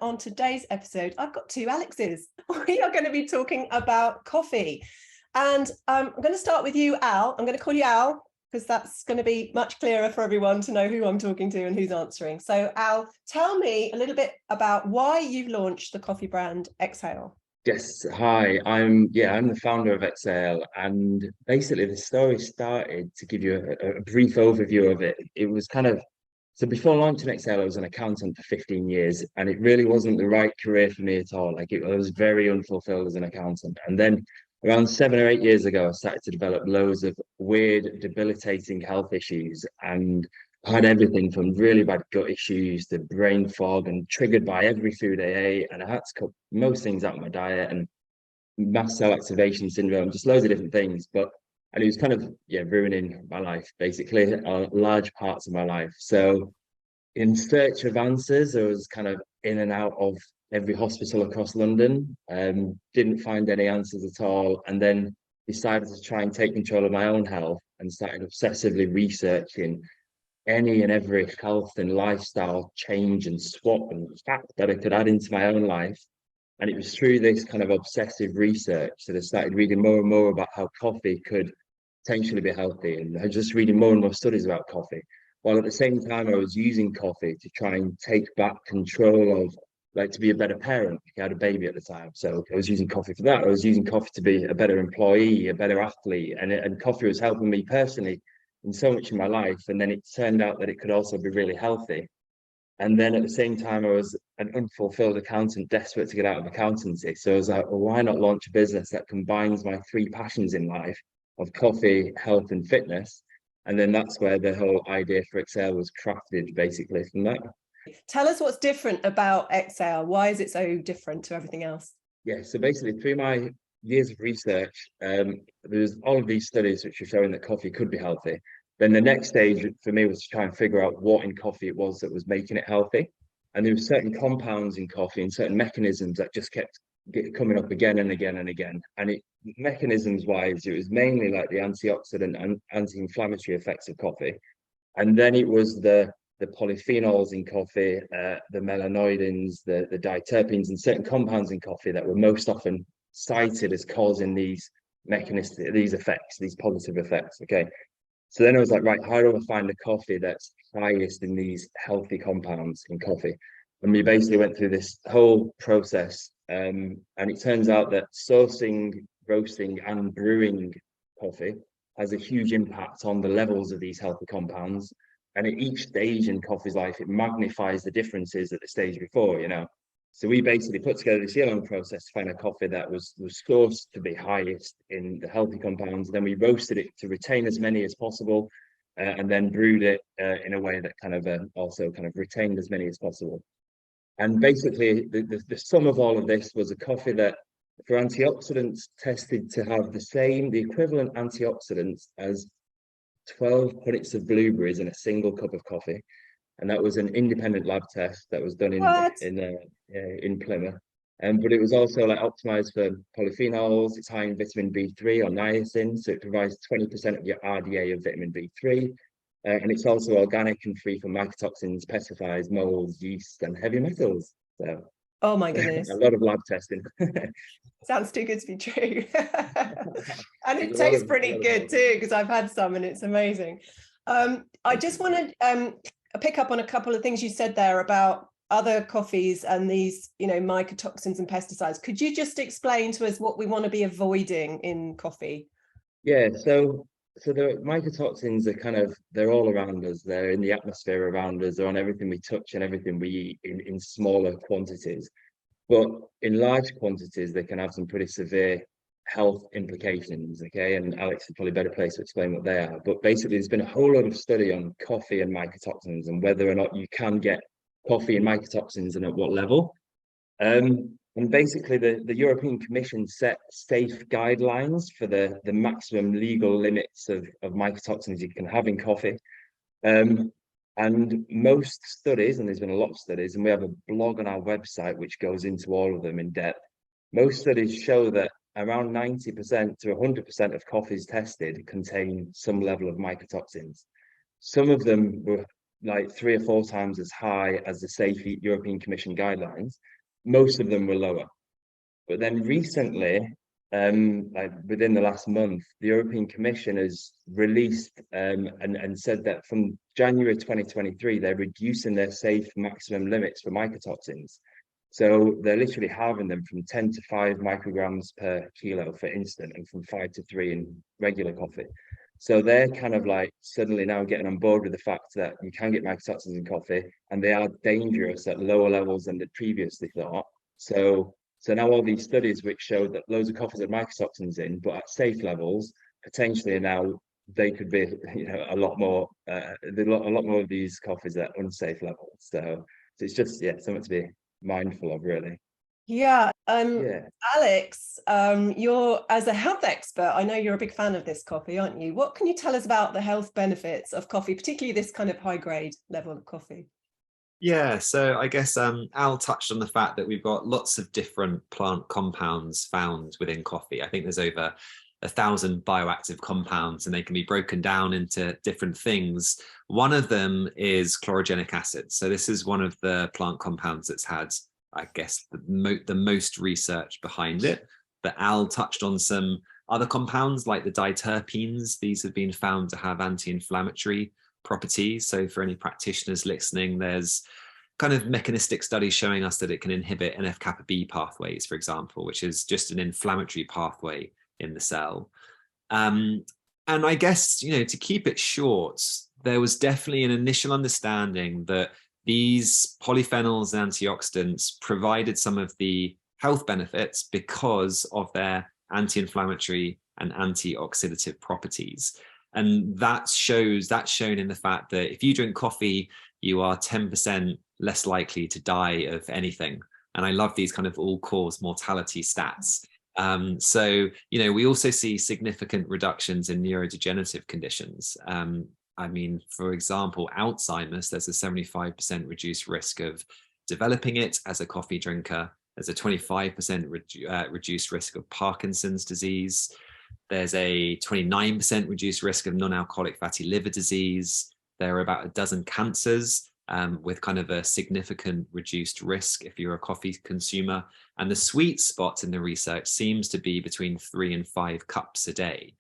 on today's episode, I've got two Alexes. We are going to be talking about coffee. And I'm going to start with you, Al. I'm going to call you Al because that's going to be much clearer for everyone to know who I'm talking to and who's answering. So Al, tell me a little bit about why you've launched the coffee brand Exhale. Yes, hi. I'm the founder of Exhale, and basically the story started to give you a brief overview of it. It was kind of so before launching Exhale, I was an accountant for 15 years, and it really wasn't the right career for me at all. I was very unfulfilled as an accountant, and then around 7 or 8 years ago, I started to develop loads of weird, debilitating health issues, and I had everything from really bad gut issues to brain fog and triggered by every food I ate. And I had to cut most things out of my diet and mast cell activation syndrome, just loads of different things. And it was kind of, ruining my life, basically, large parts of my life. So in search of answers, I was kind of in and out of every hospital across London, didn't find any answers at all. And then decided to try and take control of my own health and started obsessively researching any and every health and lifestyle change and swap and fact that I could add into my own life. And it was through this kind of obsessive research that I started reading more and more about how coffee could potentially be healthy. And I was just reading more and more studies about coffee, while at the same time I was using coffee to try and take back control of, like, to be a better parent. I had a baby at the time, so I was using coffee for that. I was using coffee to be a better employee, a better athlete, and coffee was helping me personally in so much in my life. And then it turned out that it could also be really healthy. And then at the same time, I was an unfulfilled accountant, desperate to get out of accountancy. So I was like, well, why not launch a business that combines my three passions in life of coffee, health, and fitness? And then that's where the whole idea for Exhale was crafted, basically, from that. Tell us what's different about Exhale. Why is it so different to everything else? Yeah, so basically, through my years of research, there's all of these studies which are showing that coffee could be healthy. Then the next stage for me was to try and figure out what in coffee it was that was making it healthy. And there were certain compounds in coffee and certain mechanisms that just kept coming up again and again and again. And mechanisms wise, it was mainly like the antioxidant and anti-inflammatory effects of coffee. And then it was the polyphenols in coffee, the melanoidins, the diterpenes, and certain compounds in coffee that were most often cited as causing these effects, these positive effects. Okay. So then I was like, right, how do I find a coffee that's highest in these healthy compounds in coffee? And we basically went through this whole process. And it turns out that sourcing, roasting, and brewing coffee has a huge impact on the levels of these healthy compounds. And at each stage in coffee's life, it magnifies the differences at the stage before, So we basically put together this year-long process to find a coffee that was sourced to be highest in the healthy compounds. Then we roasted it to retain as many as possible, and then brewed it in a way that kind of also kind of retained as many as possible. And basically, the sum of all of this was a coffee that, for antioxidants, tested to have the equivalent antioxidants as 12 punts of blueberries in a single cup of coffee. And that was an independent lab test that was done in Plymouth. But it was also like optimized for polyphenols. It's high in vitamin B3 or niacin, so it provides 20% of your RDA of vitamin B3. And it's also organic and free from mycotoxins, pesticides, molds, yeast, and heavy metals. So, oh my goodness, a lot of lab testing. Sounds too good to be true. And it tastes pretty good too, because I've had some and it's amazing. I just want to pick up on a couple of things you said there about other coffees and these, mycotoxins and pesticides. Could you just explain to us what we want to be avoiding in coffee? Yeah, so the mycotoxins are they're all around us. They're in the atmosphere around us. They're on everything we touch and everything we eat in smaller quantities. But in large quantities, they can have some pretty severe health implications, okay? And Alex is probably a better place to explain what they are. But basically, there's been a whole lot of study on coffee and mycotoxins and whether or not you can get coffee and mycotoxins and at what level. And basically, the European Commission set safe guidelines for the maximum legal limits of mycotoxins you can have in coffee. And most studies, and there's been a lot of studies, and we have a blog on our website which goes into all of them in depth. Most studies show that around 90% to 100% of coffees tested contain some level of mycotoxins. Some of them were like 3 or 4 times as high as the safe European Commission guidelines. Most of them were lower. But then recently, like within the last month, the European Commission has released and said that from January 2023, they're reducing their safe maximum limits for mycotoxins. So they're literally halving them from 10 to 5 micrograms per kilo for instant and from 5 to 3 in regular coffee. So they're kind of like suddenly now getting on board with the fact that you can get mycotoxins in coffee and they are dangerous at lower levels than they previously thought. So now all these studies which show that loads of coffees have mycotoxins in, but at safe levels, potentially now they could be, a lot more. A lot more of these coffees at unsafe levels. So it's just something to be mindful of, really. Yeah. Yeah. Alex, you're, as a health expert, I know you're a big fan of this coffee, aren't you? What can you tell us about the health benefits of coffee, particularly this kind of high grade level of coffee? Yeah, so I guess Al touched on the fact that we've got lots of different plant compounds found within coffee. I think there's over 1,000 bioactive compounds, and they can be broken down into different things. One of them is chlorogenic acid. So this is one of the plant compounds that's had, I guess, the most research behind it. But Al touched on some other compounds like the diterpenes. These have been found to have anti-inflammatory properties. So for any practitioners listening, there's kind of mechanistic studies showing us that it can inhibit NF-kappa B pathways, for example, which is just an inflammatory pathway in the cell. And I guess, to keep it short, there was definitely an initial understanding that these polyphenols and antioxidants provided some of the health benefits because of their anti-inflammatory and antioxidative properties. And that's shown in the fact that if you drink coffee, you are 10% less likely to die of anything. And I love these kind of all-cause mortality stats. So, we also see significant reductions in neurodegenerative conditions. For example, Alzheimer's, there's a 75% reduced risk of developing it as a coffee drinker. There's a 25% reduced risk of Parkinson's disease. There's a 29% reduced risk of non-alcoholic fatty liver disease. There are about a dozen cancers with kind of a significant reduced risk if you're a coffee consumer. And the sweet spot in the research seems to be between 3 and 5 cups a day,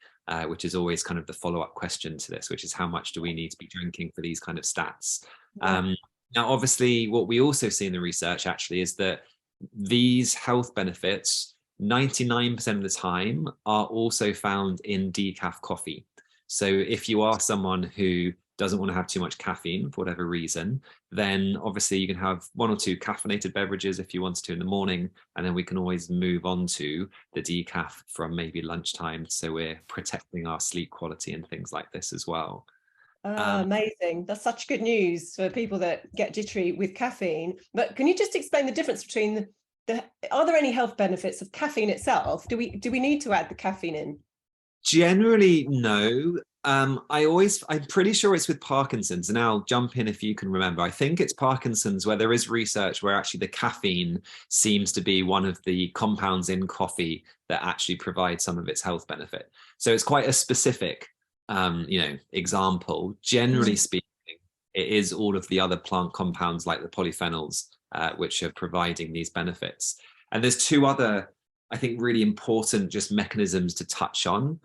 which is always kind of the follow-up question to this, which is how much do we need to be drinking for these kind of stats? Yeah. Now, obviously, what we also see in the research actually is that these health benefits 99% of the time are also found in decaf coffee. So if you are someone who doesn't want to have too much caffeine for whatever reason, then obviously you can have 1 or 2 caffeinated beverages if you wanted to in the morning, and then we can always move on to the decaf from maybe lunchtime. So we're protecting our sleep quality and things like this as well. Amazing. That's such good news for people that get jittery with caffeine. But can you just explain the difference between are there any health benefits of caffeine itself? Do we need to add the caffeine in? Generally, no. I'm pretty sure it's with Parkinson's, and I'll jump in if you can remember. I think it's Parkinson's where there is research where actually the caffeine seems to be one of the compounds in coffee that actually provides some of its health benefit. So it's quite a specific, example. Generally speaking, it is all of the other plant compounds like the polyphenols, which are providing these benefits. And there's 2 other, I think, really important just mechanisms to touch on,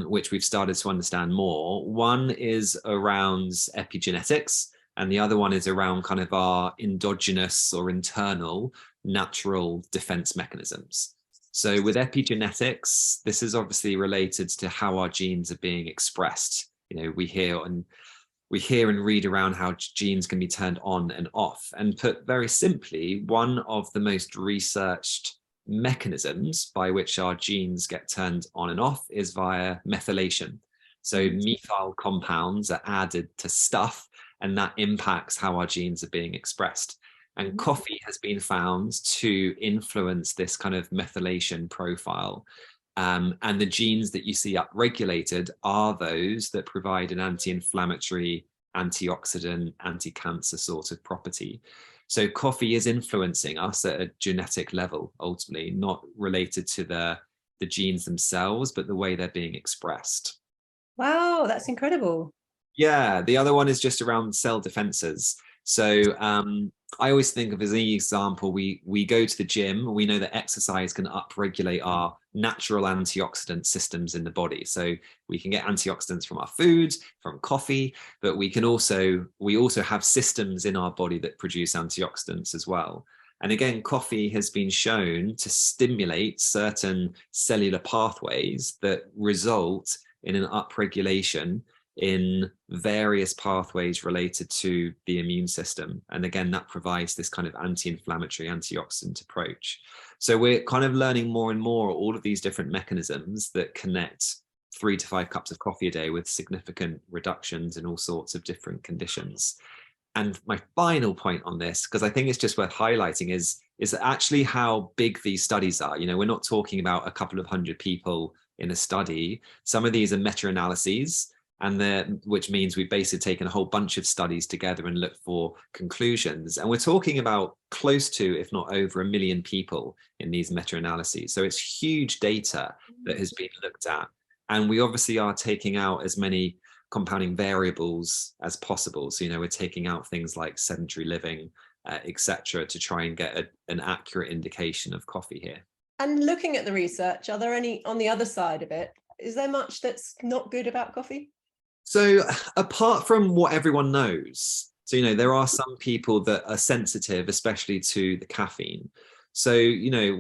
which we've started to understand more. One is around epigenetics, and the other one is around kind of our endogenous or internal natural defense mechanisms. So with epigenetics, this is obviously related to how our genes are being expressed. We hear and read around how genes can be turned on and off. And put very simply, one of the most researched mechanisms by which our genes get turned on and off is via methylation. So methyl compounds are added to stuff, and that impacts how our genes are being expressed. And coffee has been found to influence this kind of methylation profile. And the genes that you see upregulated are those that provide an anti-inflammatory, antioxidant, anti-cancer sort of property. So coffee is influencing us at a genetic level, ultimately, not related to the genes themselves, but the way they're being expressed. Wow, that's incredible. Yeah, the other one is just around cell defenses. So I always think of as an example, we go to the gym, we know that exercise can upregulate our natural antioxidant systems in the body. So we can get antioxidants from our food, from coffee, but we also have systems in our body that produce antioxidants as well. And again, coffee has been shown to stimulate certain cellular pathways that result in an upregulation in various pathways related to the immune system. And again, that provides this kind of anti-inflammatory, antioxidant approach. So we're kind of learning more and more all of these different mechanisms that connect 3 to 5 cups of coffee a day with significant reductions in all sorts of different conditions. And my final point on this, because I think it's just worth highlighting, is actually how big these studies are. You know, we're not talking about a couple of hundred people in a study. Some of these are meta-analyses, which means we've basically taken a whole bunch of studies together and looked for conclusions. And we're talking about close to, if not over 1 million people in these meta-analyses. So it's huge data that has been looked at. And we obviously are taking out as many compounding variables as possible. So, you know, we're taking out things like sedentary living, etc., to try and get an accurate indication of coffee here. And looking at the research, are there any on the other side of it? Is there much that's not good about coffee? So apart from what everyone knows, so, you know, there are some people that are sensitive, especially to the caffeine. So, you know,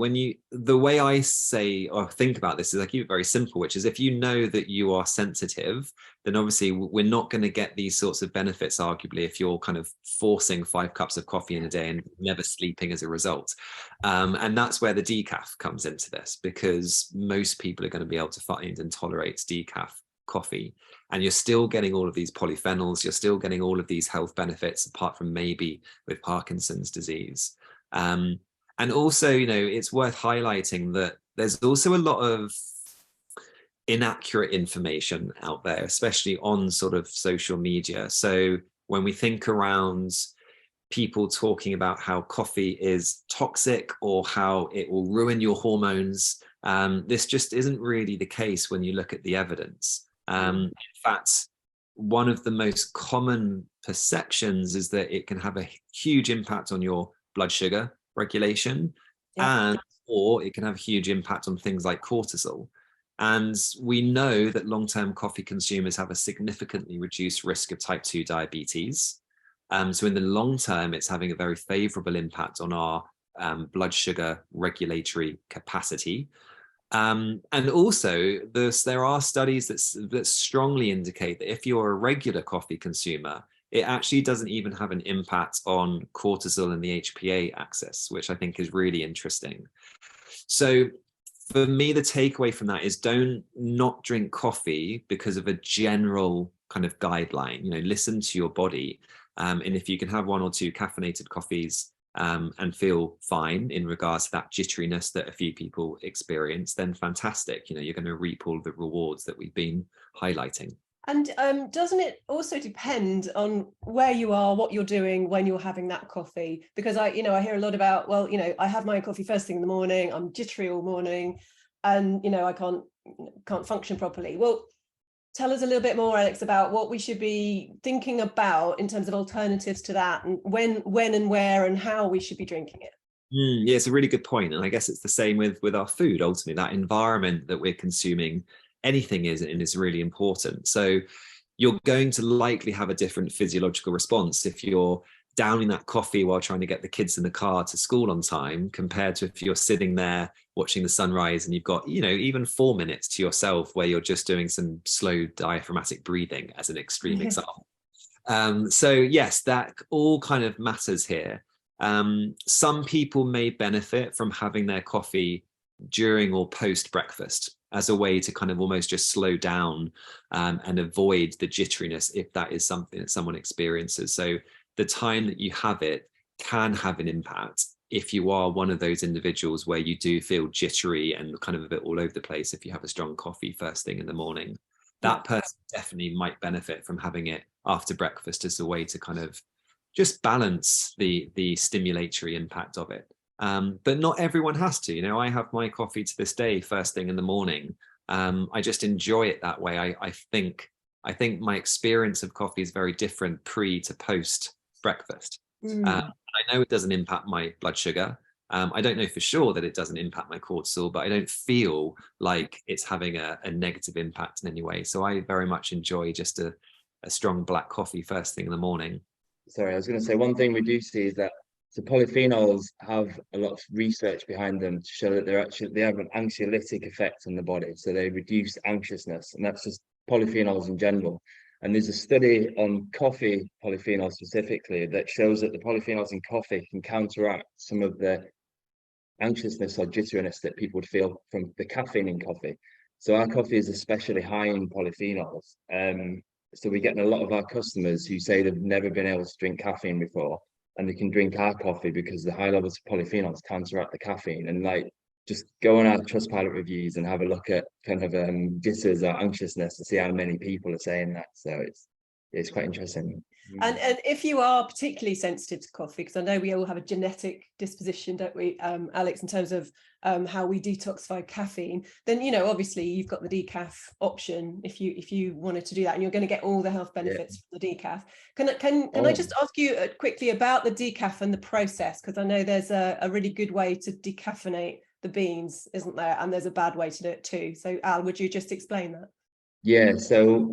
the way I say or think about this is I keep it very simple, which is if you know that you are sensitive, then obviously we're not going to get these sorts of benefits, arguably, if you're kind of forcing 5 cups of coffee in a day and never sleeping as a result. And that's where the decaf comes into this, because most people are going to be able to find and tolerate decaf coffee. And you're still getting all of these polyphenols, you're still getting all of these health benefits, apart from maybe with Parkinson's disease. And also, you know, it's worth highlighting that there's also a lot of inaccurate information out there, especially on sort of social media. So when we think around people talking about how coffee is toxic or how it will ruin your hormones, this just isn't really the case when you look at the evidence. In fact, one of the most common perceptions is that it can have a huge impact on your blood sugar regulation, or it can have a huge impact on things like cortisol. And we know that long-term coffee consumers have a significantly reduced risk of type 2 diabetes. So in the long term, it's having a very favorable impact on our blood sugar regulatory capacity. And also there are studies that strongly indicate that if you're a regular coffee consumer, it actually doesn't even have an impact on cortisol and the HPA axis, which I think is really interesting. So for me, the takeaway from that is don't not drink coffee because of a general kind of guideline. You know, listen to your body. And if you can have 1 or 2 caffeinated coffees and feel fine in regards to that jitteriness that a few people experience, then fantastic. You know, you're going to reap all the rewards that we've been highlighting. And doesn't it also depend on where you are, what you're doing when you're having that coffee? Because I hear a lot about, well, you know, I have my coffee first thing in the morning, I'm jittery all morning, and, you know, I can't function properly. Well, tell us a little bit more, Alex, about what we should be thinking about in terms of alternatives to that, and when and where and how we should be drinking it. Yeah, it's a really good point. And I guess it's the same with our food. Ultimately, that environment that we're consuming anything is really important. So you're going to likely have a different physiological response if you're downing that coffee while trying to get the kids in the car to school on time, compared to if you're sitting there watching the sunrise and you've got, you know, even 4 minutes to yourself where you're just doing some slow diaphragmatic breathing as an extreme example. So yes, that all kind of matters here. Some people may benefit from having their coffee during or post breakfast as a way to kind of almost just slow down and avoid the jitteriness if that is something that someone experiences. So the time that you have it can have an impact if you are one of those individuals where you do feel jittery and kind of a bit all over the place if you have a strong coffee first thing in the morning. That person definitely might benefit from having it after breakfast as a way to kind of just balance the stimulatory impact of it. But not everyone has to. You know, I have my coffee to this day first thing in the morning. I just enjoy it that way. I think I think my experience of coffee is very different pre to post breakfast. I know it doesn't impact my blood sugar. I don't know for sure that it doesn't impact my cortisol, but I don't feel like it's having a negative impact in any way. So I very much enjoy just a strong black coffee first thing in the morning. Sorry, I was going to say one thing we do see is that the polyphenols have a lot of research behind them to show that they have an anxiolytic effect on the body. So they reduce anxiousness, and that's just polyphenols in general. And there's a study on coffee polyphenols specifically that shows that the polyphenols in coffee can counteract some of the anxiousness or jitteriness that people would feel from the caffeine in coffee. So our coffee is especially high in polyphenols. So we're getting a lot of our customers who say they've never been able to drink caffeine before, and they can drink our coffee because the high levels of polyphenols counteract the caffeine. And like, just go on our Trustpilot reviews and have a look at kind of jitters or anxiousness to see how many people are saying that. So it's quite interesting. And if you are particularly sensitive to coffee, because I know we all have a genetic disposition, don't we, Alex, in terms of how we detoxify caffeine, then, you know, obviously you've got the decaf option if you wanted to do that, and you're going to get all the health benefits from the decaf. Can I just ask you quickly about the decaf and the process? Because I know there's a really good way to decaffeinate the beans, isn't there? And there's a bad way to do it too. So Al, would you just explain that? Yeah, so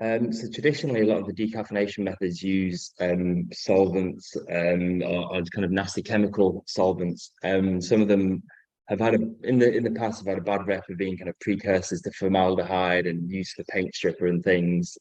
so traditionally a lot of the decaffeination methods use solvents or kind of nasty chemical solvents. Some of them have had in the past have had a bad rep of being kind of precursors to formaldehyde and used for paint stripper and things.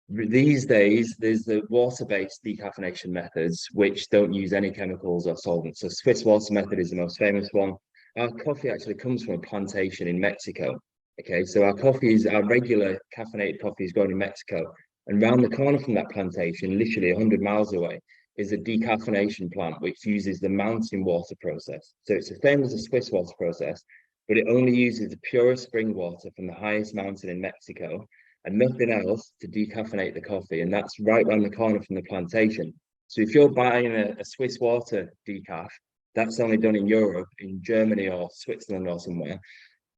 These days, there's the water-based decaffeination methods, which don't use any chemicals or solvents. So Swiss water method is the most famous one. Our coffee actually comes from a plantation in Mexico. Okay, so our regular caffeinated coffee is grown in Mexico. And round the corner from that plantation, literally 100 miles away, is a decaffeination plant, which uses the mountain water process. So it's the same as the Swiss water process, but it only uses the purest spring water from the highest mountain in Mexico, and nothing else to decaffeinate the coffee. And that's right around the corner from the plantation. So if you're buying a Swiss water decaf, that's only done in Europe, in Germany or Switzerland or somewhere.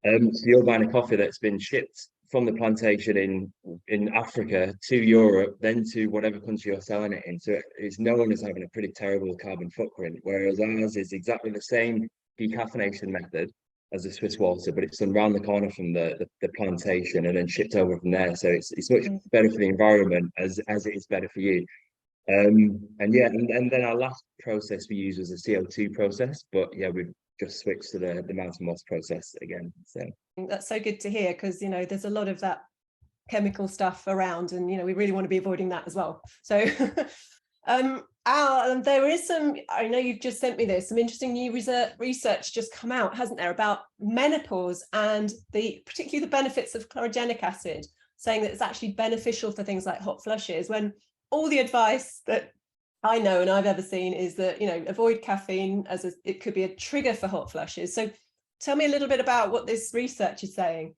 So you're buying a coffee that's been shipped from the plantation in Africa to Europe, then to whatever country you're selling it in. So it's known as having a pretty terrible carbon footprint, whereas ours is exactly the same decaffeination method as the Swiss water, but it's done round the corner from the plantation and then shipped over from there. So it's much better for the environment as it is better for you. And then our last process we use was a CO2 process, but yeah, we've just switched to the mountain water process again. So that's so good to hear, because you know there's a lot of that chemical stuff around, and you know we really want to be avoiding that as well. So Al, there is some, I know you've just sent me this, some interesting new research just come out, hasn't there, about menopause and particularly the benefits of chlorogenic acid, saying that it's actually beneficial for things like hot flushes, when all the advice that I know and I've ever seen is that, you know, avoid caffeine as it could be a trigger for hot flushes. So tell me a little bit about what this research is saying.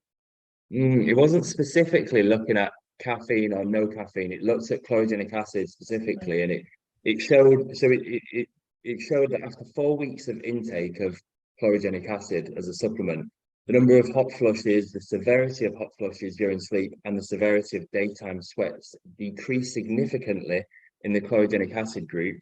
It wasn't specifically looking at caffeine or no caffeine. It looked at chlorogenic acid specifically, and it showed that after 4 weeks of intake of chlorogenic acid as a supplement, the number of hot flushes, the severity of hot flushes during sleep, and the severity of daytime sweats decreased significantly in the chlorogenic acid group.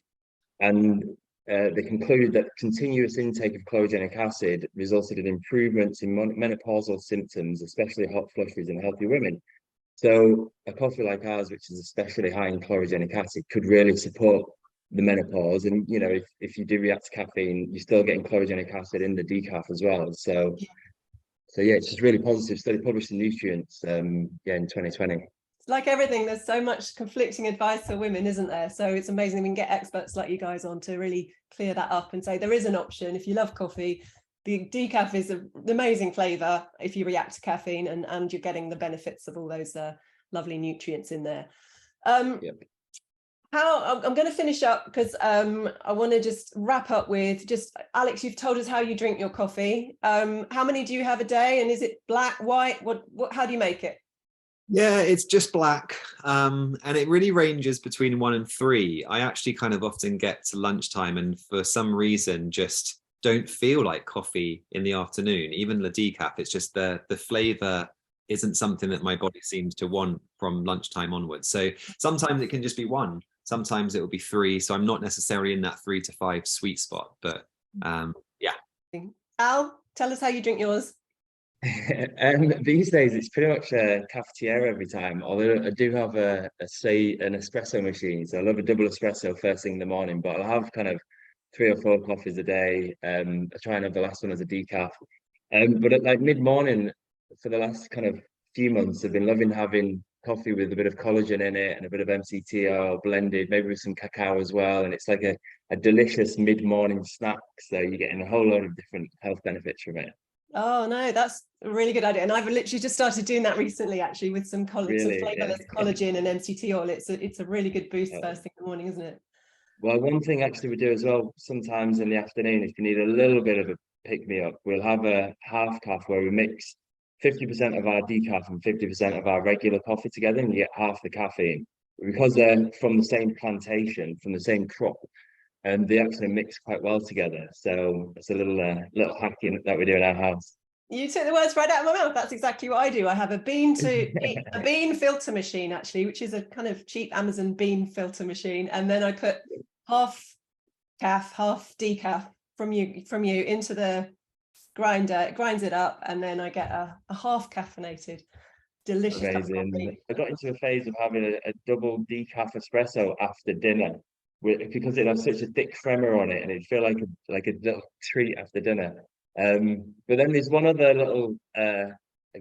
And they concluded that continuous intake of chlorogenic acid resulted in improvements in menopausal symptoms, especially hot flushes in healthy women. So a coffee like ours, which is especially high in chlorogenic acid, could really support the menopause. And you know, if you do react to caffeine, you're still getting chlorogenic acid in the decaf as well. So yeah, it's just really positive study published in Nutrients in 2020. Like everything, there's so much conflicting advice for women, isn't there? So it's amazing we can get experts like you guys on to really clear that up and say there is an option. If you love coffee, the decaf is an amazing flavor if you react to caffeine, and you're getting the benefits of all those lovely nutrients in there. Yep. I'm going to finish up because I want to just wrap up with Alex, you've told us how you drink your coffee. How many do you have a day, and is it black, white? How do you make it? Yeah, it's just black, and it really ranges between 1 and 3. I actually kind of often get to lunchtime and for some reason just don't feel like coffee in the afternoon. Even the decaf, it's just the flavor isn't something that my body seems to want from lunchtime onwards. So sometimes it can just be one, sometimes it will be three. So I'm not necessarily in that 3 to 5 sweet spot, but yeah. Al, tell us how you drink yours. These days it's pretty much a cafetiere every time, although I do have an espresso machine, so I love a double espresso first thing in the morning, but I'll have kind of 3 or 4 coffees a day. I try and have the last one as a decaf. But at like mid-morning for the last kind of few months, I've been loving having coffee with a bit of collagen in it and a bit of MCT oil blended, maybe with some cacao as well. And it's like a delicious mid-morning snack. So you're getting a whole lot of different health benefits from it. Oh no, that's a really good idea. And I've literally just started doing that recently, actually, with some Really, flavorless collagen and MCT oil. It's a really good boost yeah. first thing in the morning, isn't it? Well, one thing actually we do as well sometimes in the afternoon, if you need a little bit of a pick me up, we'll have a half calf where we mix 50% of our decaf and 50% of our regular coffee together, and you get half the caffeine. Because they're from the same plantation, from the same crop, and they actually mix quite well together. So it's a little hack that we do in our house. You took the words right out of my mouth. That's exactly what I do. I have a bean filter machine, actually, which is a kind of cheap Amazon bean filter machine, and then I put half calf, half decaf from you into the grinder. It grinds it up, and then I get a half caffeinated, delicious cup of Amazing. coffee. I got into a phase of having a double decaf espresso after dinner, because it has such a thick crema on it, and it feel like a little treat after dinner. But then there's one other little, I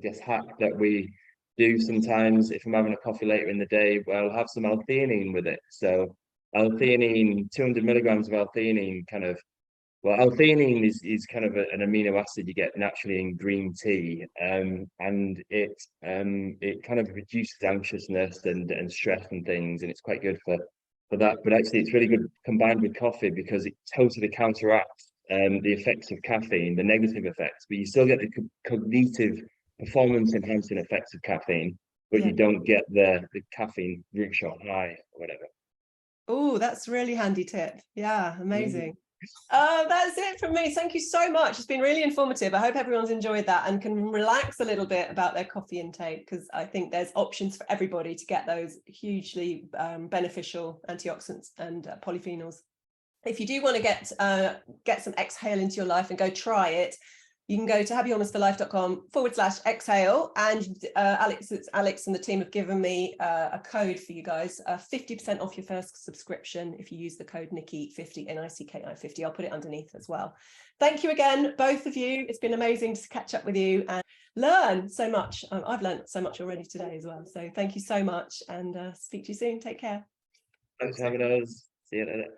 guess, hack that we do sometimes if I'm having a coffee later in the day, where I'll have some L-theanine with it. So L-theanine, 200 milligrams of L-theanine L-theanine is kind of an amino acid you get naturally in green tea, and it kind of reduces anxiousness and stress and things, and it's quite good for that. But actually, it's really good combined with coffee because it totally counteracts the effects of caffeine, the negative effects, but you still get the cognitive performance enhancing effects of caffeine, but you don't get the caffeine rickshaw high or whatever. Oh, that's a really handy tip. Yeah, amazing. That's it from me. Thank you so much. It's been really informative. I hope everyone's enjoyed that and can relax a little bit about their coffee intake, because I think there's options for everybody to get those hugely beneficial antioxidants and polyphenols. If you do want to get some Exhale into your life and go try it, you can go to happyhormonesforlife.com/exhale, and Alex and the team have given me a code for you guys, 50% off your first subscription if you use the code Nikki50, NICKI50. I'll put it underneath as well. Thank you again, both of you. It's been amazing to catch up with you and learn so much. I've learned so much already today as well. So thank you so much, and speak to you soon. Take care. Thanks for having us. See you later.